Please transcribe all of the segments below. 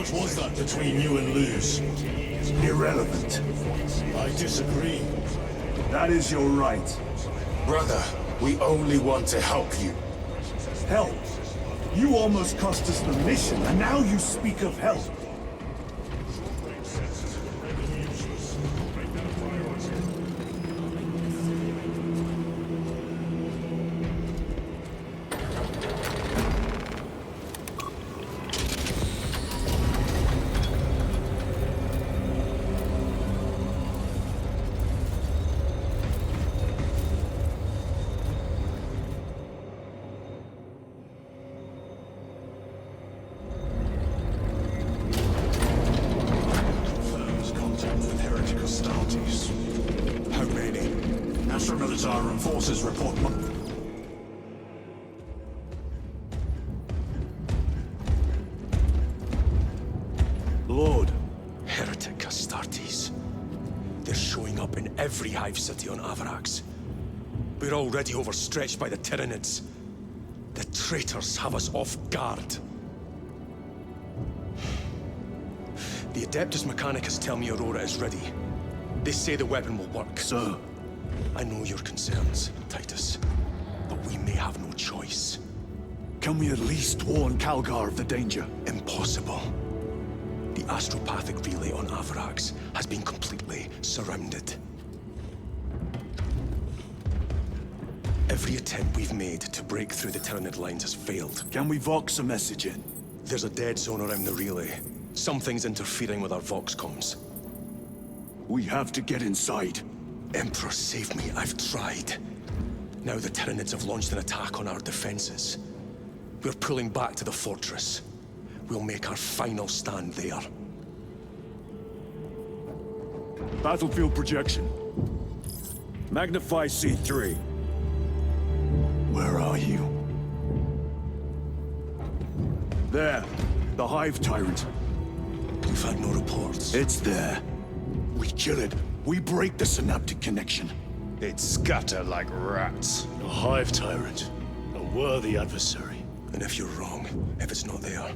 What was that between you and Luz? Irrelevant. I disagree. That is your right. Brother, we only want to help you. Help? You almost cost us the mission, and now you speak of help. Forces report. Lord. Heretic Astartes. They're showing up in every hive city on Avarax. We're already overstretched by the Tyranids. The traitors have us off guard. The Adeptus Mechanicus tell me Aurora is ready. They say the weapon will work. Sir. I know your concerns, Titus, but we may have no choice. Can we at least warn Calgar of the danger? Impossible. The astropathic relay on Avarax has been completely surrounded. Every attempt we've made to break through the Tyranid lines has failed. Can we Vox a message in? There's a dead zone around the relay. Something's interfering with our Vox comms. We have to get inside. Emperor, save me. I've tried. Now the Tyranids have launched an attack on our defenses. We're pulling back to the fortress. We'll make our final stand there. Battlefield projection. Magnify C3. Where are you? There. The Hive Tyrant. We've had no reports. It's there. We kill it. We break the synaptic connection. They'd scatter like rats. A Hive Tyrant. A worthy adversary. And if you're wrong, if it's not there,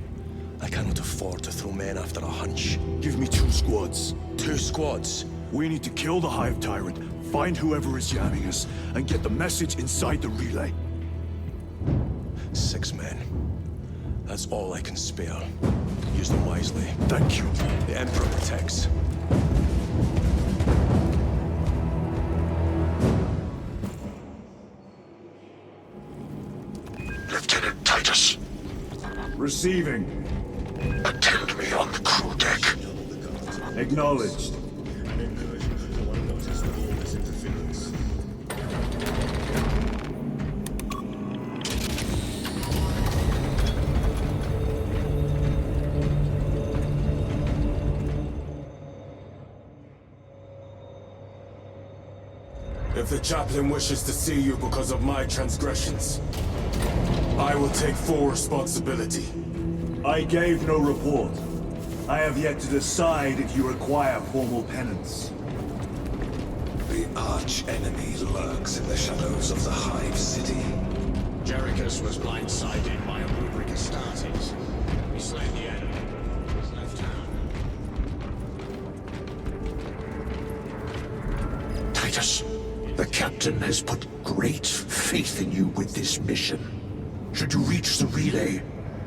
I cannot afford to throw men after a hunch. Give me 2 squads. 2 squads? We need to kill the Hive Tyrant, find whoever is jamming us, and get the message inside the relay. 6 men. That's all I can spare. Use them wisely. Thank you. The Emperor protects. Lieutenant Titus. Receiving. Attend me on the crew deck. Acknowledged. If the chaplain wishes to see you because of my transgressions, I will take full responsibility. I gave no report. I have yet to decide if you require formal penance. The arch-enemy lurks in the shadows of the Hive City. Jerichus was blindsided by a rubric Astartes. He slain the enemy. He's left town. Titus, the captain has put great faith in you with this mission. Should you reach the relay,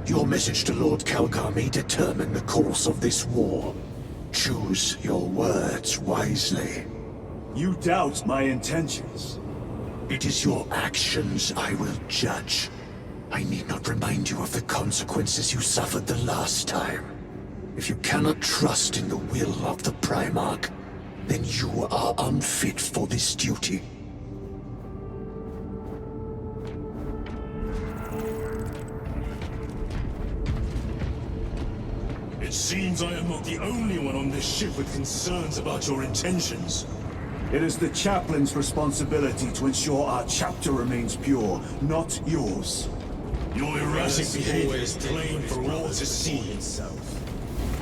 your message to Lord Calgar may determine the course of this war. Choose your words wisely. You doubt my intentions. It is your actions I will judge. I need not remind you of the consequences you suffered the last time. If you cannot trust in the will of the Primarch, then you are unfit for this duty. It seems I am not the only one on this ship with concerns about your intentions. It is the chaplain's responsibility to ensure our chapter remains pure, not yours. Your erratic behavior is plain for all to see.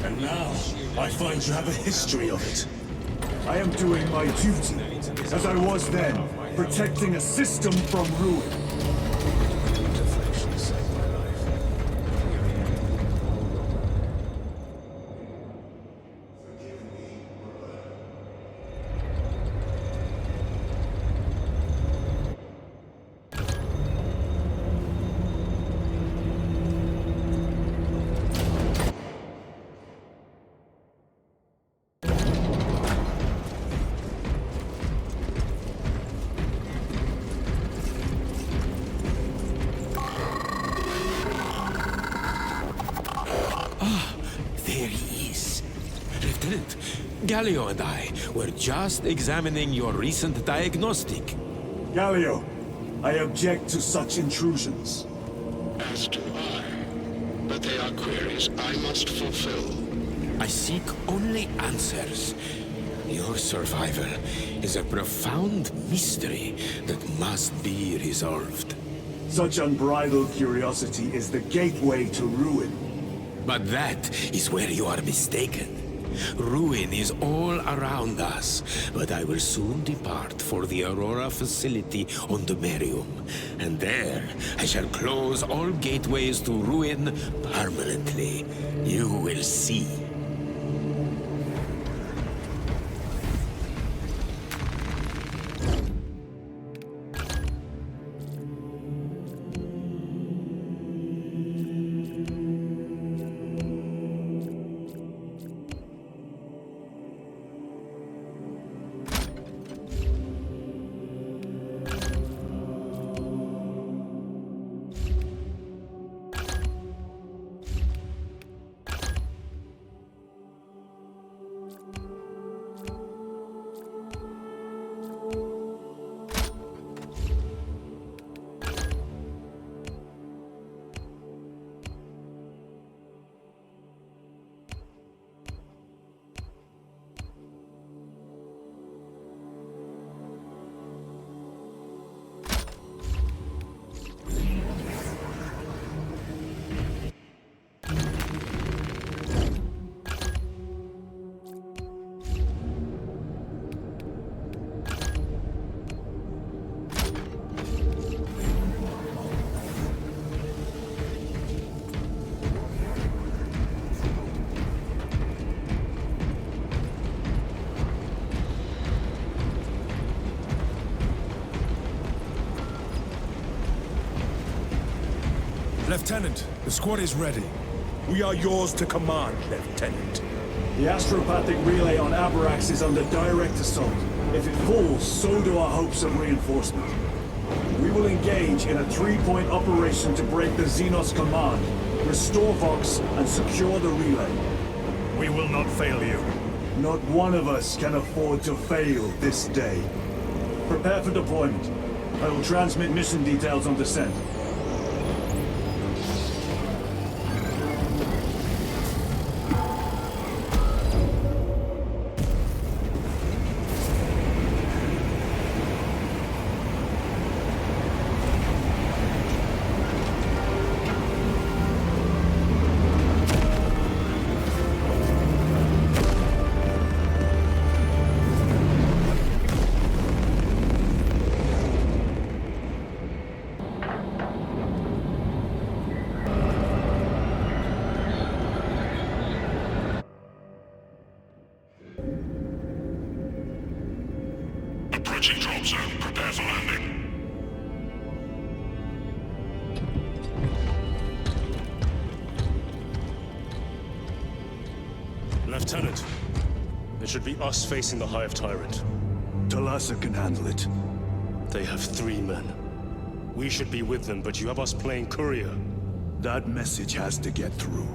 And now, I find you have a history of it. I am doing my duty, as I was then, protecting a system from ruin. Galio and I were just examining your recent diagnostic. Galio, I object to such intrusions. As do I. But they are queries I must fulfill. I seek only answers. Your survival is a profound mystery that must be resolved. Such unbridled curiosity is the gateway to ruin. But that is where you are mistaken. Ruin is all around us, but I will soon depart for the Aurora facility on the Merium. And there, I shall close all gateways to ruin permanently. You will see. Lieutenant, the squad is ready. We are yours to command, Lieutenant. The astropathic relay on Abrax is under direct assault. If it falls, so do our hopes of reinforcement. We will engage in a three-point operation to break the Xenos command, restore Vox, and secure the relay. We will not fail you. Not one of us can afford to fail this day. Prepare for deployment. I will transmit mission details on descent. Approaching drop zone. Prepare for landing. Lieutenant, it should be us facing the Hive Tyrant. Talassa can handle it. They have 3 men. We should be with them, but you have us playing courier. That message has to get through.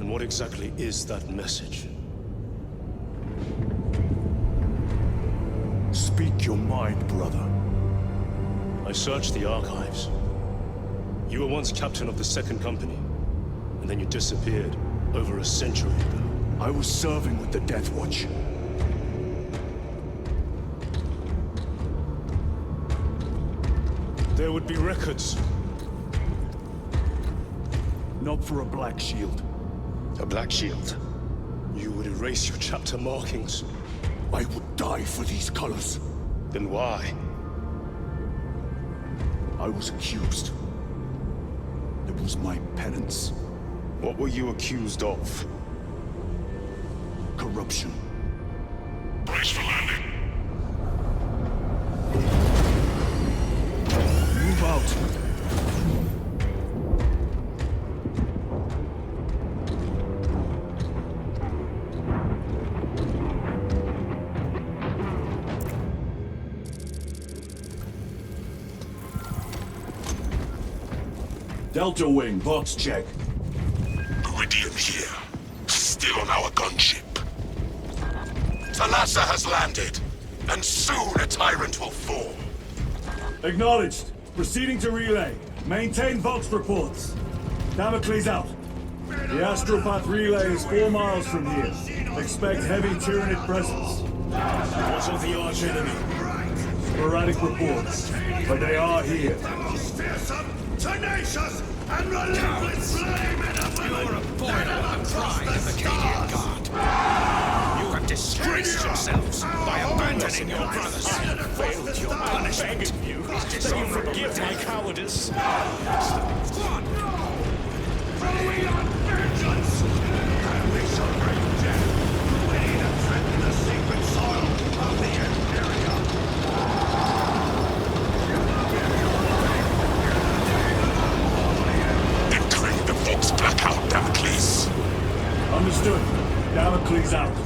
And what exactly is that message? Speak your mind, brother. I searched the archives. You were once captain of the Second Company, and then you disappeared over a century ago. I was serving with the Death Watch. There would be records. Not for a Black Shield. A Black Shield? You would erase your chapter markings. I would die for these colors. Then why? I was accused. It was my penance. What were you accused of? Corruption. Brace for landing. Move out. Delta Wing, box check. Meridian here, still on our gunship. Thalassa has landed, and soon a tyrant will fall. Acknowledged. Proceeding to relay. Maintain Vox reports. Damocles out. The Astropath relay is 4 miles from here. Expect heavy Tyranid presence. What's of the arch enemy? Sporadic reports, but they are here. Fearsome, tenacious, and relentless flame in a You're a boy of the pride of the Cadian Guard. You have disgraced yourselves by abandoning your brothers. Failed your punishment. You forgive my cowardice. we on vengeance! And we shall bring death, ready to threaten the sacred soil of the Imperium! Then claim the Vox blackout, Damocles. Understood. Damocles out.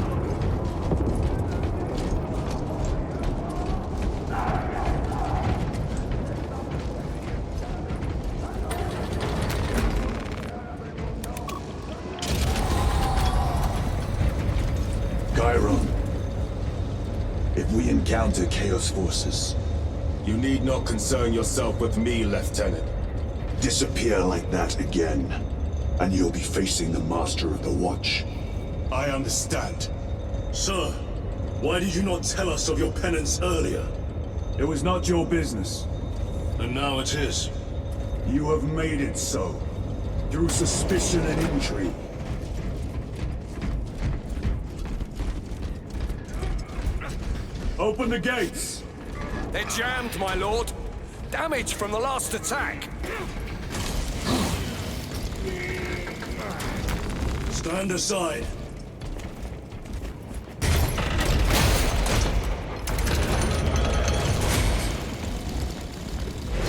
If we encounter Chaos forces, you need not concern yourself with me, Lieutenant. Disappear like that again, and you'll be facing the Master of the Watch. I understand. Sir, why did you not tell us of your penance earlier? It was not your business. And now it is. You have made it so. Through suspicion and intrigue. Open the gates! They're jammed, my lord. Damage from the last attack. Stand aside.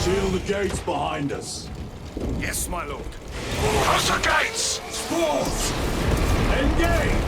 Shield the gates behind us. Yes, my lord. Close the gates! Spores! Engage!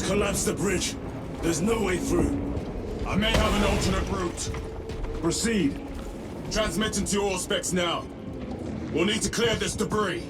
Collapse the bridge. There's no way through. I may have an alternate route. Proceed. Transmitting to all specs now. We'll need to clear this debris.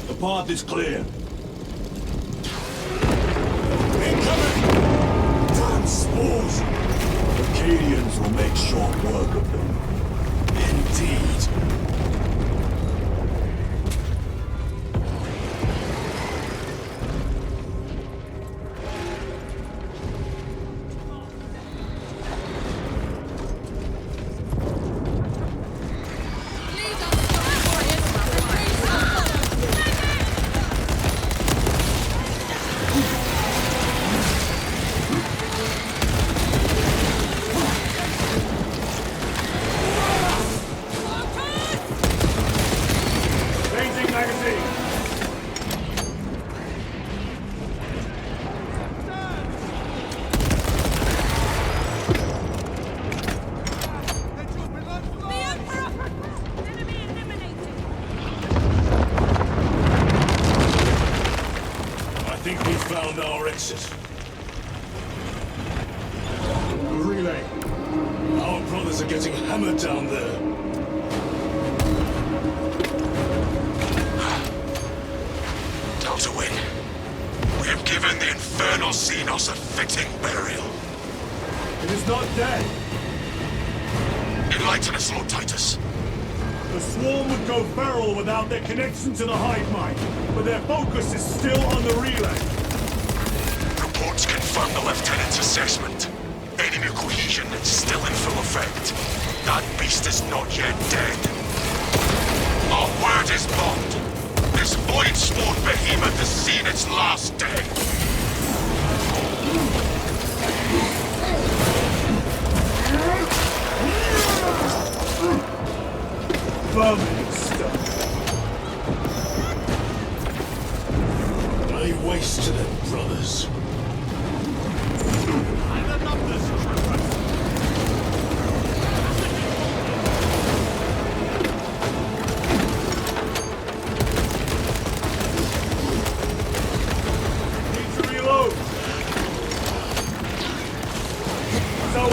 The path is clear. Incoming! Damn spores! The Cadians will make short work of them. Indeed. is it? Relay. Our brothers are getting hammered down there. Delta Wing. We have given the infernal Xenos a fitting burial. It is not dead. Enlighten us, Lord Titus. The swarm would go feral without their connection to the hive mind, but their focus is still on the relay. Reports confirm the Lieutenant's assessment. Enemy cohesion is still in full effect. That beast is not yet dead. Our word is bond. This void-spawn behemoth has seen its last day. Vermin stuff. Lay waste to them, brothers. Need to reload. So,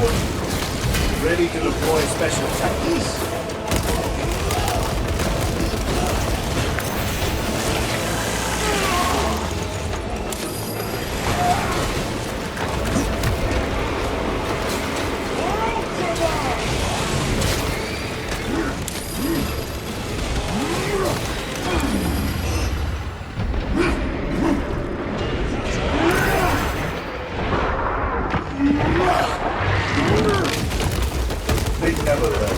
ready to deploy special tactics. They never learn.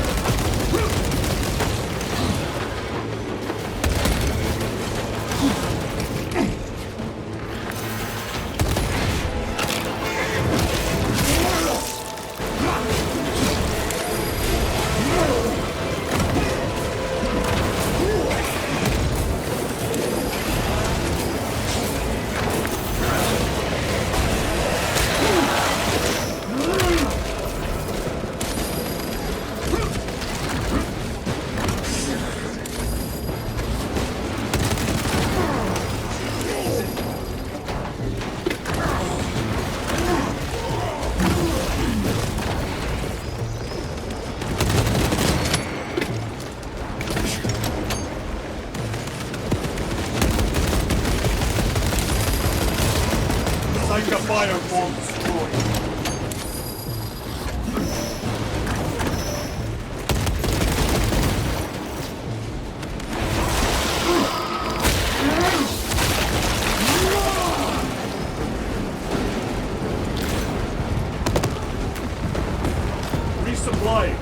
Like a firebomb destroyed. Resupplying.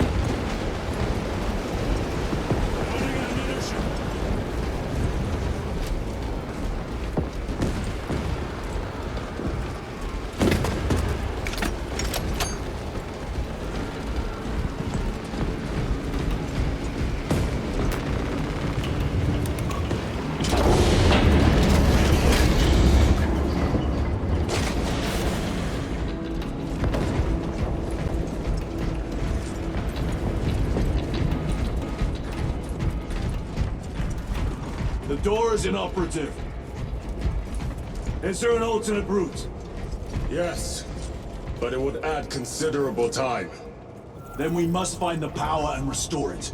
The door is inoperative. Is there an alternate route? Yes, but it would add considerable time. Then we must find the power and restore it.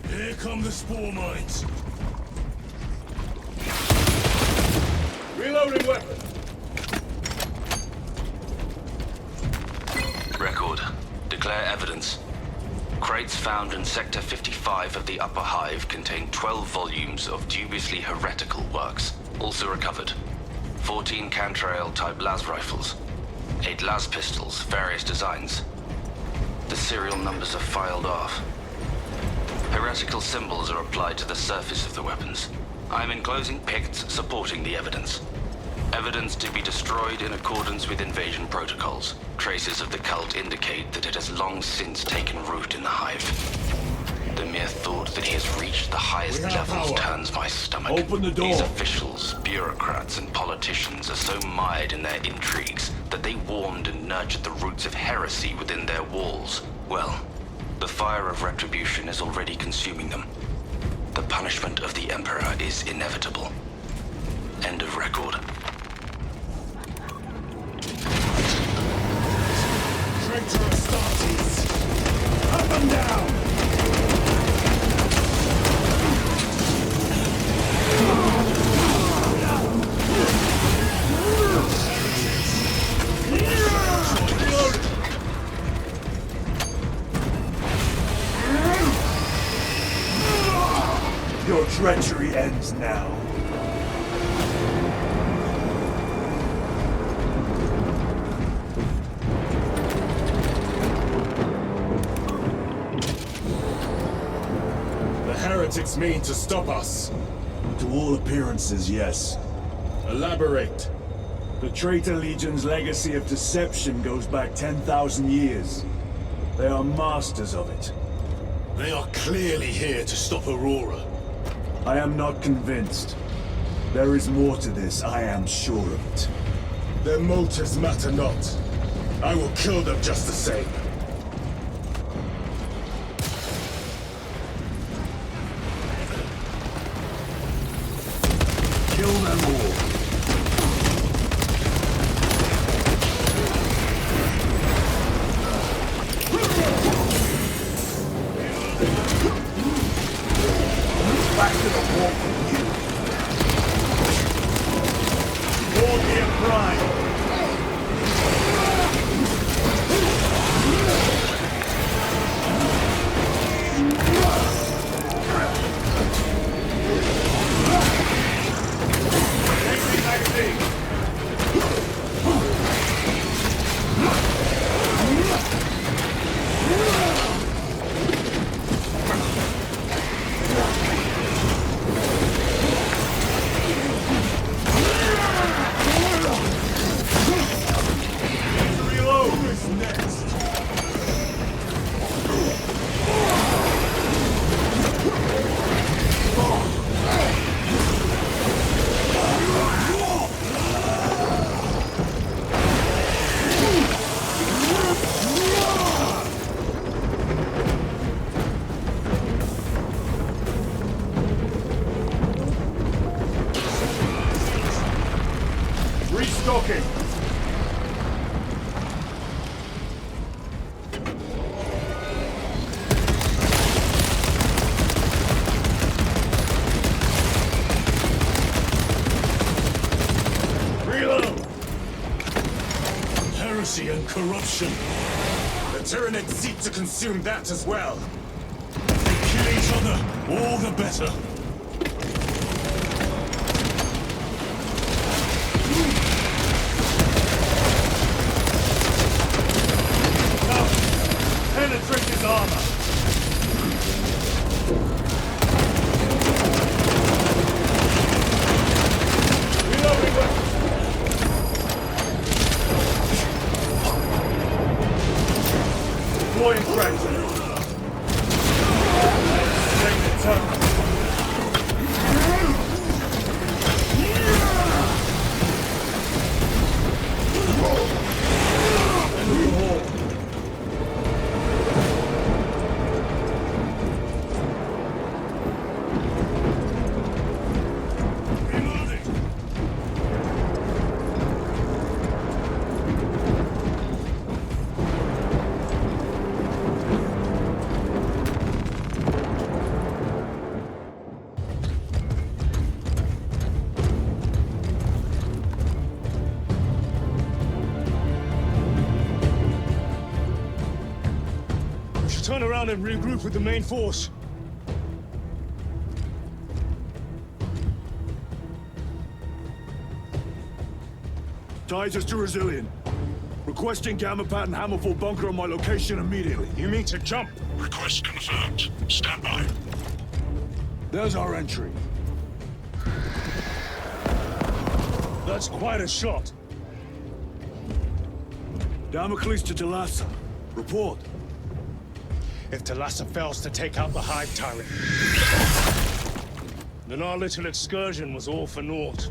Here come the spore mines. Reloading weapon. Record. Declare evidence. Crates found in Sector 55 of the Upper Hive contain 12 volumes of dubiously heretical works. Also recovered. 14 Cantrail-type las rifles. 8 las pistols, various designs. The serial numbers are filed off. Heretical symbols are applied to the surface of the weapons. I am enclosing picts supporting the evidence. Evidence to be destroyed in accordance with invasion protocols. Traces of the cult indicate that it has long since taken root in the Hive. The mere thought that he has reached the highest levels turns my stomach. Open the door. These officials, bureaucrats, and politicians are so mired in their intrigues that they warmed and nurtured the roots of heresy within their walls. Well, The fire of retribution is already consuming them. The punishment of the Emperor is inevitable. End of record. Traitor Astartes! Up and down! Your treachery ends now. The heretics mean to stop us. To all appearances, yes. Elaborate. The Traitor Legion's legacy of deception goes back 10,000 years. They are masters of it. They are clearly here to stop Aurora. I am not convinced. There is more to this, I am sure of it. Their motives matter not. I will kill them just the same. Kill them all. Back to the war with you. Warhammer Prime. Restocking! Reload! Heresy and corruption. The Tyranids seek to consume that as well. They kill each other, all the better. Penetrate his armor! Reloading weapons! Deploying fragment! Take the turn! Turn around and regroup with the main force. Titus to Resilient. Requesting Gamma Pad and Hammerfall bunker on my location immediately. You mean to jump? Request confirmed. Stand by. There's our entry. That's quite a shot. Damocles to Talassa. Report. If Talassa fails to take out the Hive Tyrant, then our little excursion was all for naught.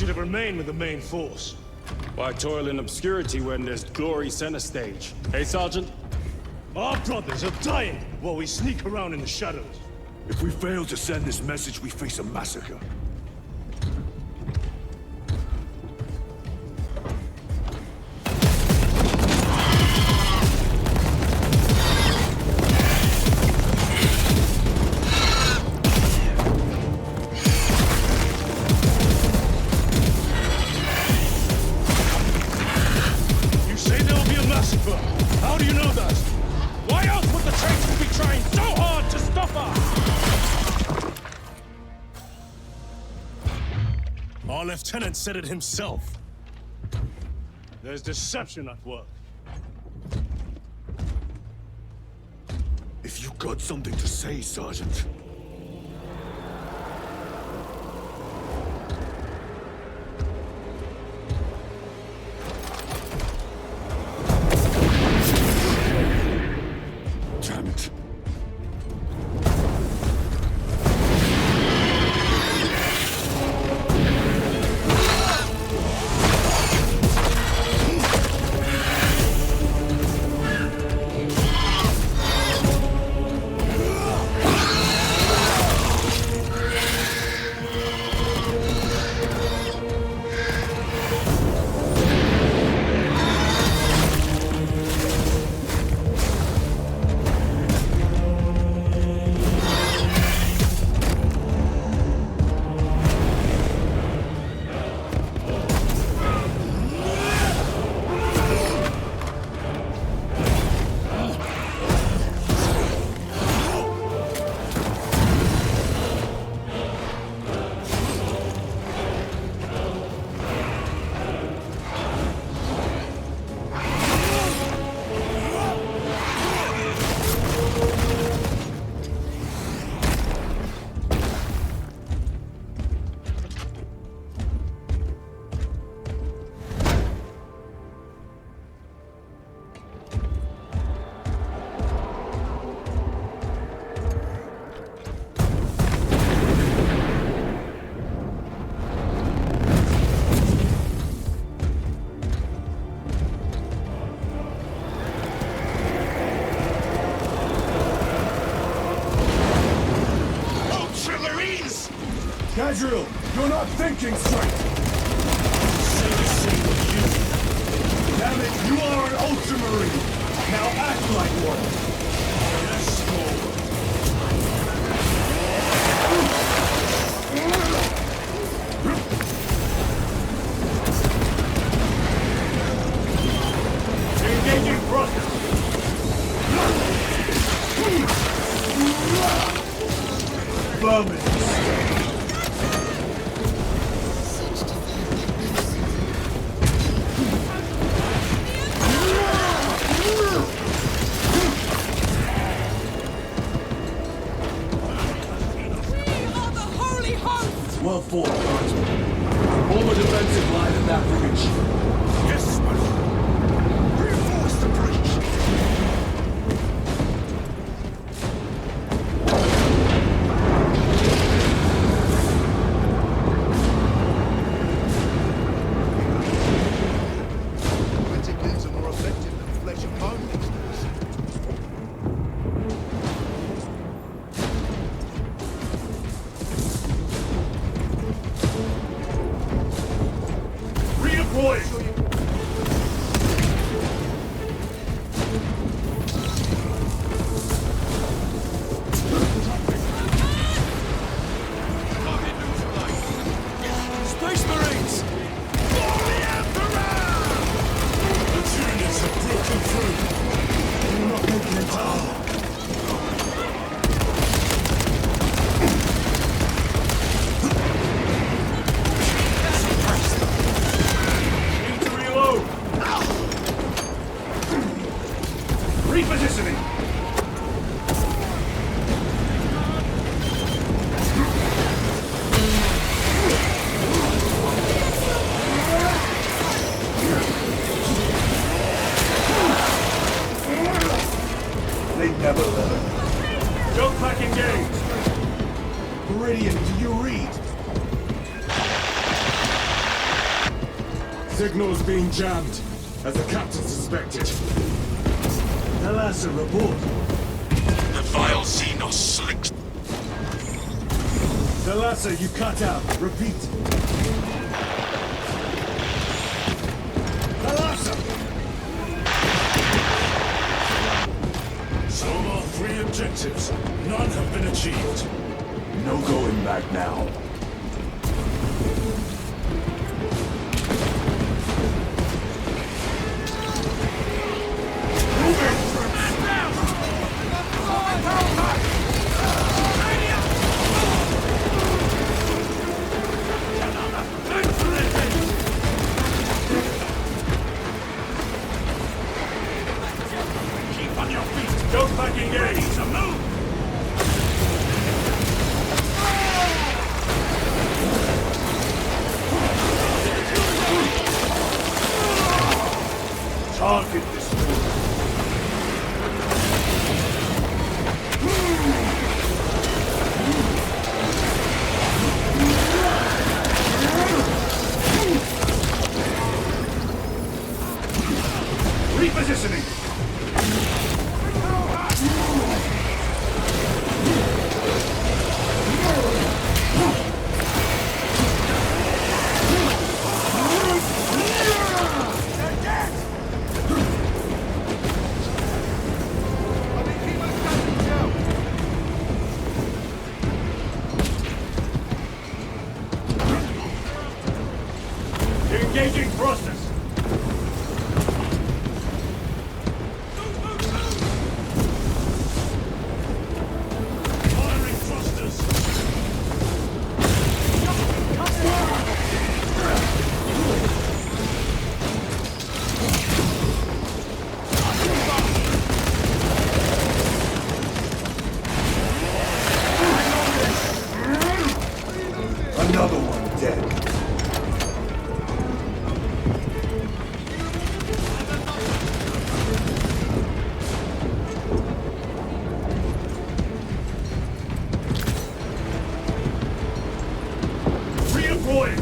should have remained with the main force. Why toil in obscurity when there's glory center stage? Hey, Sergeant? Our brothers are dying while we sneak around in the shadows. If we fail to send this message, we face a massacre. You say there will be a massacre. How do you know that? Why else would the traitors be trying so hard to stop us? Our lieutenant said it himself. There's deception at work. If you got something to say, Sergeant. Damn it. Gadriel, you're not thinking straight! Say the same with you. Damn it, you are an Ultramarine! Now act like one! Yes, Lord. Engaging thrusters! Vermin! Well fought, Huntsman. Form a defensive line at that breach. Yes, my lord. Reinforce the breach. Reticles are more effective than flesh and bone these days. Redeploy! Space Marines! For the Emperor! The Tyranids have broken through. You're not making it out. Need to Signal's being jammed, as the captain suspected. Elasa, report. The vile Xenos slicks. Elasa, you cut out. Repeat. Elasa! So far, 3 objectives. None have been achieved. No going back now. Keep on your feet. Don't back engage. To move. Target destroyed. Repositioning. Engaging thrusters. Firing thrusters. Another one dead. Redeploying.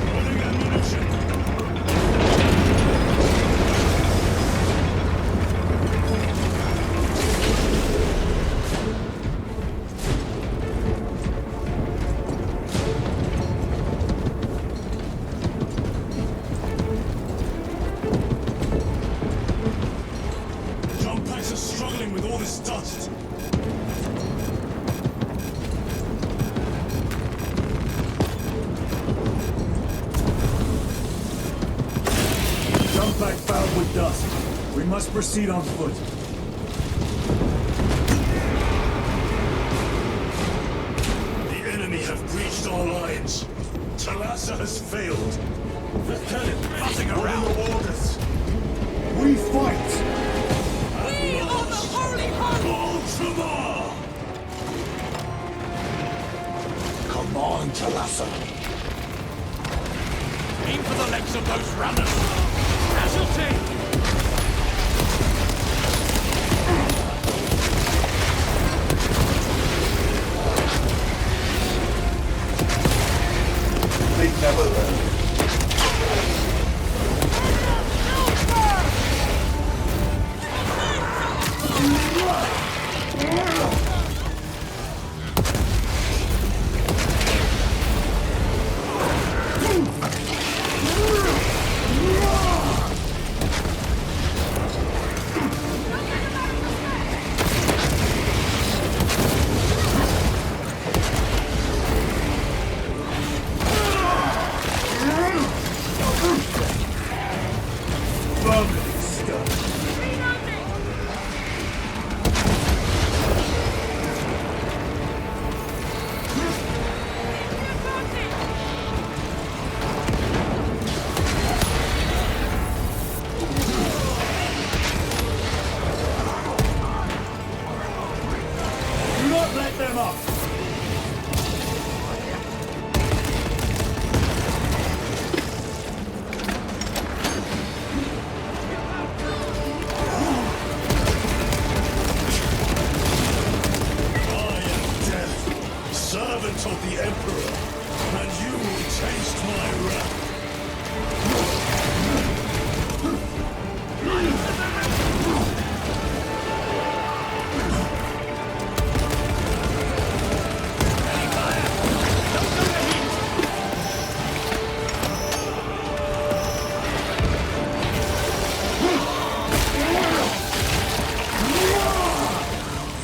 Loading ammunition. Jump packs are struggling with all this dust. Jump back fouled with dust. We must proceed on foot. The enemy have breached our lines. Talassa has failed. Lieutenant, fussing around orders. We fight! We are the Holy Hunt! Ultramar! Come on, Talassa. Aim for the legs of those runners! Casualty! They never learn.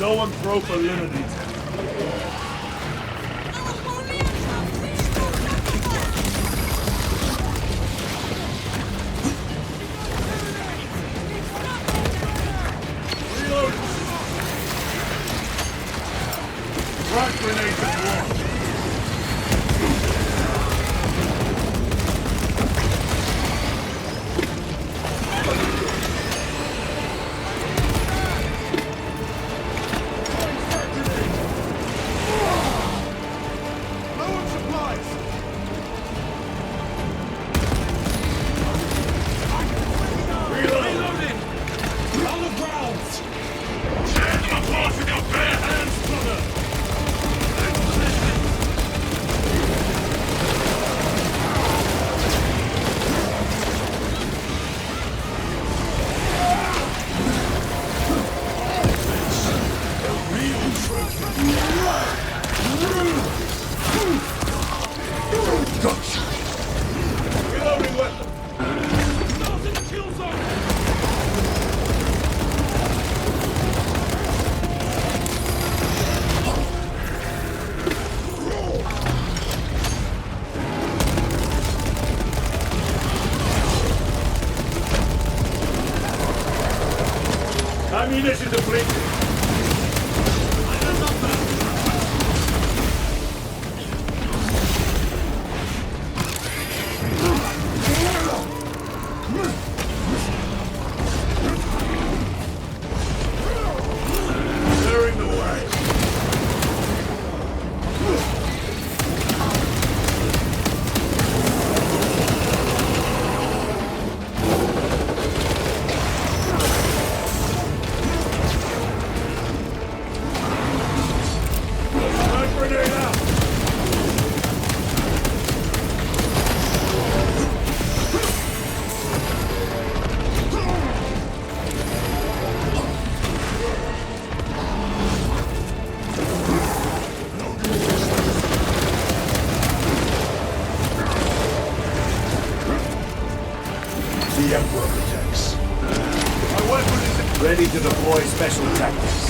zoanthropolinities. Frag grenades at once. Ammunition depleted. Clearing the way. The Emperor protects. My weapon is ready to deploy special tactics.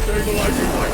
Stabilizing my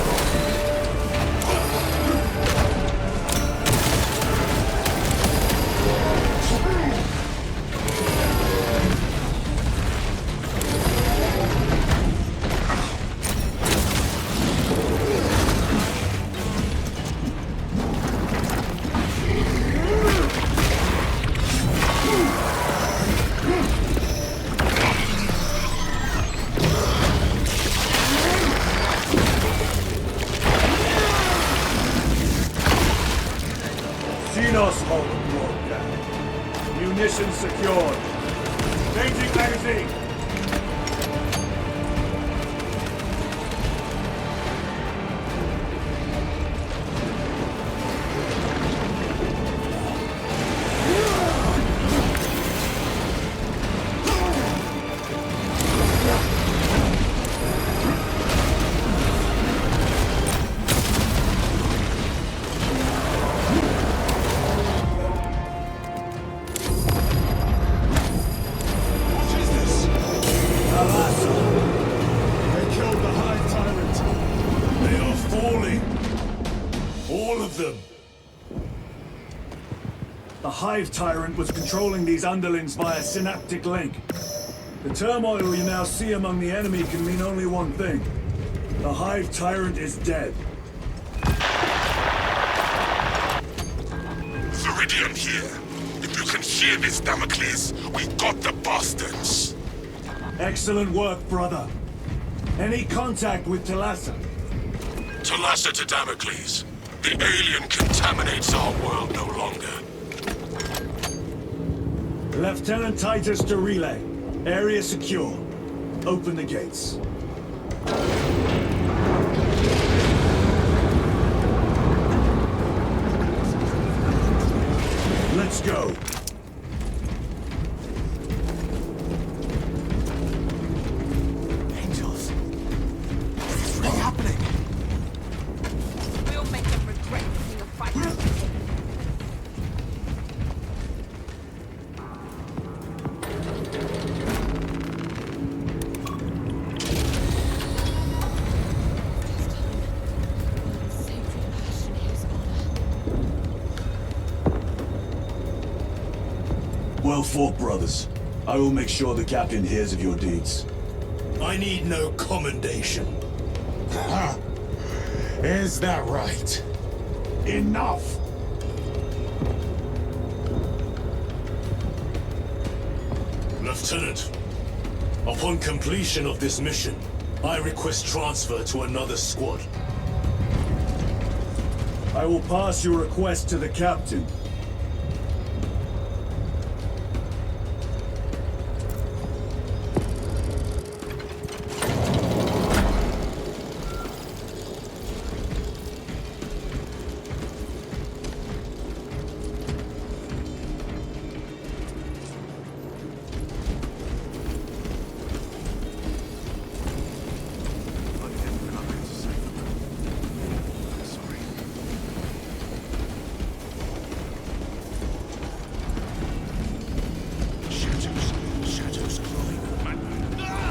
hold brought down. Munitions secured. Changing magazine. The Hive Tyrant was controlling these underlings via synaptic link. The turmoil you now see among the enemy can mean only one thing. The Hive Tyrant is dead. Viridian here. If you can shear this, Damocles, we got the bastards. Excellent work, brother. Any contact with Talassa? Talassa to Damocles. The alien contaminates our world no longer. Lieutenant Titus to relay. Area secure. Open the gates. Let's go. Angels. Well fought, brothers. I will make sure the captain hears of your deeds. I need no commendation. Is that right? Enough! Lieutenant, upon completion of this mission, I request transfer to another squad. I will pass your request to the captain.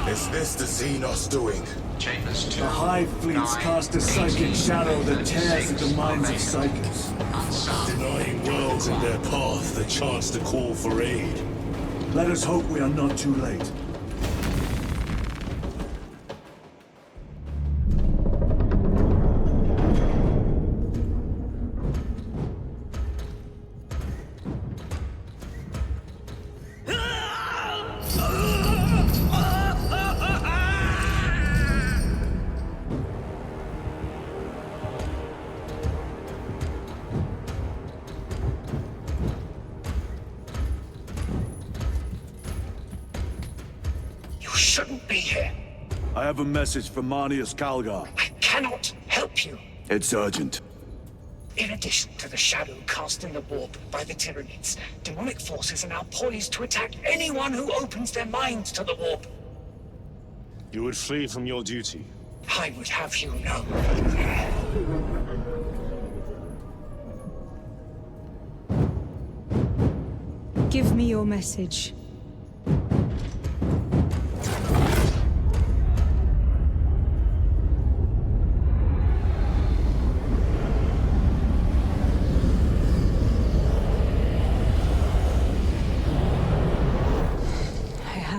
Is this the Xenos doing? Chambers 2. The Hive fleets cast a psychic shadow that tears at the minds of psychics. Denying worlds in their path the chance to call for aid. Let us hope we are not too late. Shouldn't be here. I have a message from Manius Calgar. I cannot help you. It's urgent. In addition to the shadow cast in the warp by the Tyranids, demonic forces are now poised to attack anyone who opens their minds to the warp. You would flee from your duty. I would have you know. Give me your message.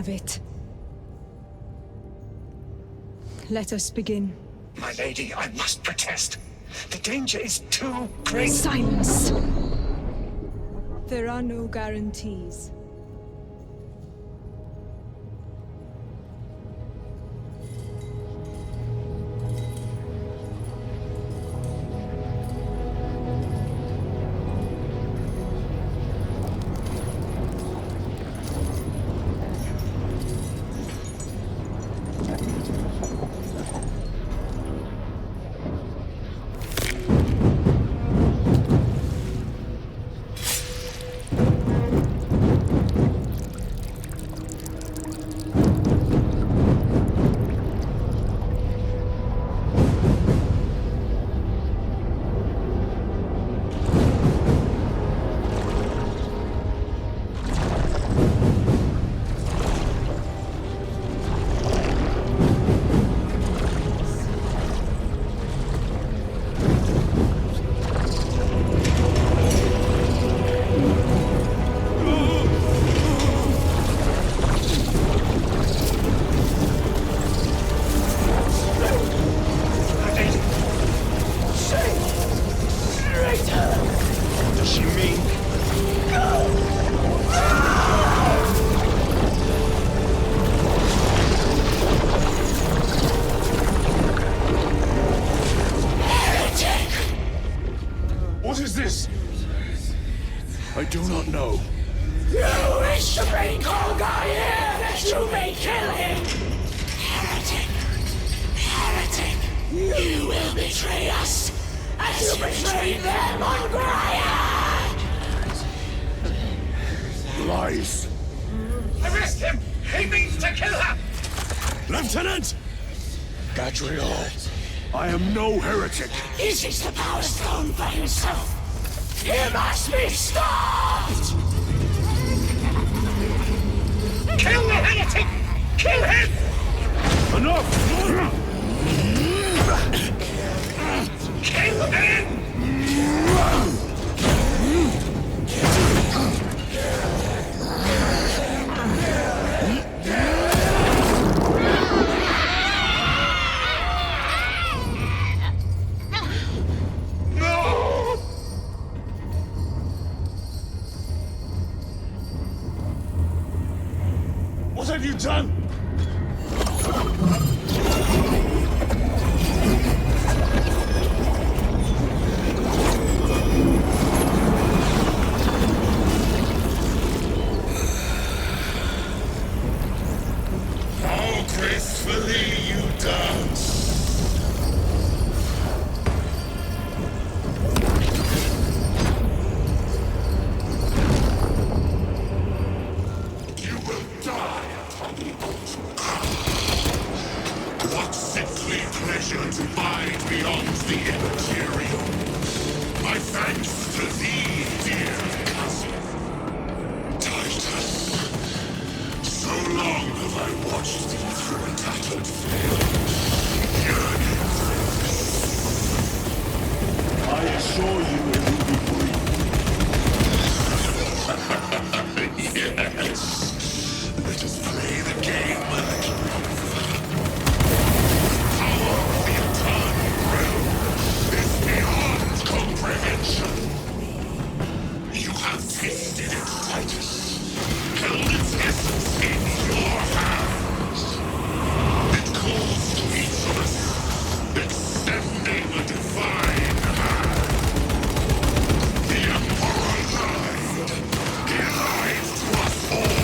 It. Let us begin. My lady, I must protest. The danger is too great. Silence! There are no guarantees. I do not know. You wish to bring Kolgar here that you may kill him! Heretic! Heretic! You will betray us as you betrayed them on Graya! Lies! Arrest him! He means to kill her! Lieutenant! Gadriel, I am no heretic. He seeks the Power Stone for himself. He must be stopped! Kill the heretic! Kill him! Enough! Kill him! have you done? How gracefully you dance. You will die upon the altar. What sickly pleasure to bide beyond the immaterial. My thanks to thee, dear cousin. Titus. So long have I watched thee through a tattered veil, yearning for this. I assure you it will be brief. Yes. Let us play the game a little longer. The power of the eternal realm is beyond comprehension. You have tasted it, Titus. Held its essence in your hands. It calls to each of us, extending a divine hand. The Emperor lied. He lied to us all.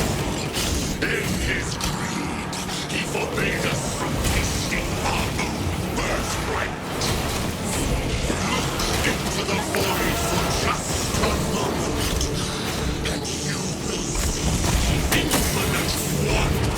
In his greed, he forbade us from tasting our own birthright. Look into the void for just a moment, and you will see infinite wonder.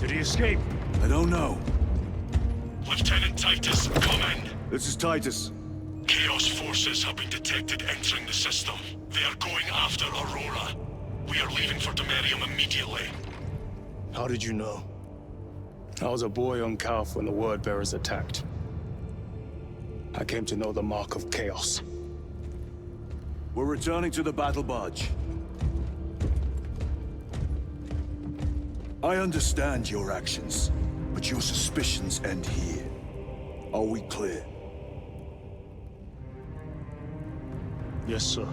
Did he escape? I don't know. Lieutenant Titus, come in. This is Titus. Chaos forces have been detected entering the system. They are going after Aurora. We are leaving for Demerium immediately. How did you know? I was a boy on Calf when the Word Bearers attacked. I came to know the mark of Chaos. We're returning to the battle barge. I understand your actions, but your suspicions end here. Are we clear? Yes, sir.